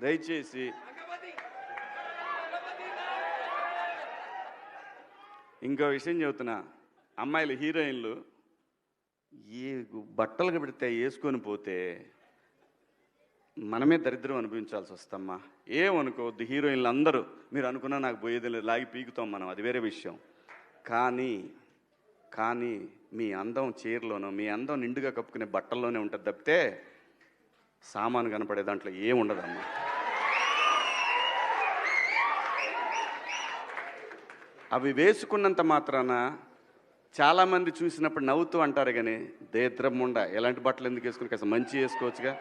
దయచేసి ఇంకో విషయం చెబుతున్నా, అమ్మాయిలు హీరోయిన్లు ఏ బట్టలు పెడితే వేసుకొని పోతే మనమే దరిద్రం అనుభవించాల్సి వస్తమ్మా. ఏమనుకోవద్దు, హీరోయిన్లు అందరూ మీరు అనుకున్నా నాకు పోయేది లేదు, లాగి పీకుతాం మనం, అది వేరే విషయం. కానీ మీ అందం చీరలోనో, మీ అందం నిండుగా కప్పుకునే బట్టల్లోనే ఉంటుంది తప్పితే సామాను కనపడే దాంట్లో ఏముండదమ్మా. అవి వేసుకున్నంత మాత్రాన చాలామంది చూసినప్పుడు నవ్వుతూ అంటారు, కానీ దేద్రమ్ముండ ఎలాంటి బట్టలు ఎందుకు వేసుకుని కాస్త మంచి వేసుకోవచ్చుగా,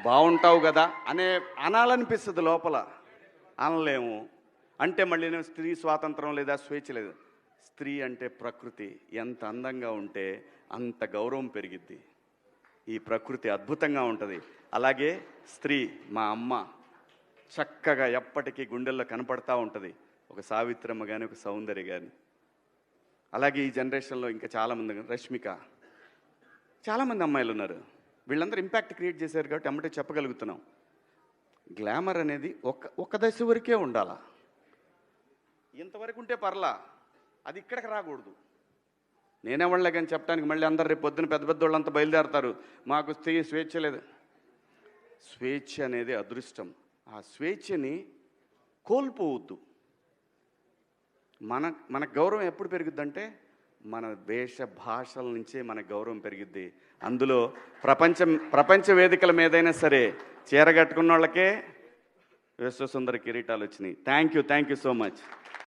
బాగుంటావు కదా అనాలనిపిస్తుంది లోపల, అనలేము. అంటే మళ్ళీ స్త్రీ స్వాతంత్రం లేదా స్వేచ్ఛ లేదు. స్త్రీ అంటే ప్రకృతి, ఎంత అందంగా ఉంటే అంత గౌరవం పెరిగిద్ది. ఈ ప్రకృతి అద్భుతంగా ఉంటుంది. అలాగే స్త్రీ మా అమ్మ చక్కగా ఎప్పటికీ గుండెల్లో కనపడతా ఉంటుంది, ఒక సావిత్రమ్మ కానీ ఒక సౌందర్య కానీ. అలాగే ఈ జనరేషన్లో ఇంకా చాలామంది, రష్మిక, చాలామంది అమ్మాయిలు ఉన్నారు. వీళ్ళందరూ ఇంపాక్ట్ క్రియేట్ చేశారు కాబట్టి అమ్మటే చెప్పగలుగుతున్నాం. గ్లామర్ అనేది ఒక దశ వరకే ఉండాలా, ఇంతవరకు ఉంటే పర్లా, అది ఇక్కడికి రాకూడదు. నేనేవాళ్ళే కానీ చెప్పడానికి మళ్ళీ అందరు రేపు పొద్దున పెద్ద పెద్ద వాళ్ళంతా బయలుదేరతారు, మాకు స్త్రీ స్వేచ్ఛ లేదు. స్వేచ్ఛ అనేది అదృష్టం. ఆ స్వేచ్ఛని కోల్పోవద్దు. మన గౌరవం ఎప్పుడు పెరుగుద్దంటే మన వేష భాషల నుంచే మన గౌరవం పెరిగిద్ది. అందులో ప్రపంచ వేదికల మీదైనా సరే చీర కట్టుకున్న వాళ్ళకే విశ్వసుందర కిరీటాలు వచ్చినాయి. Thank you so much.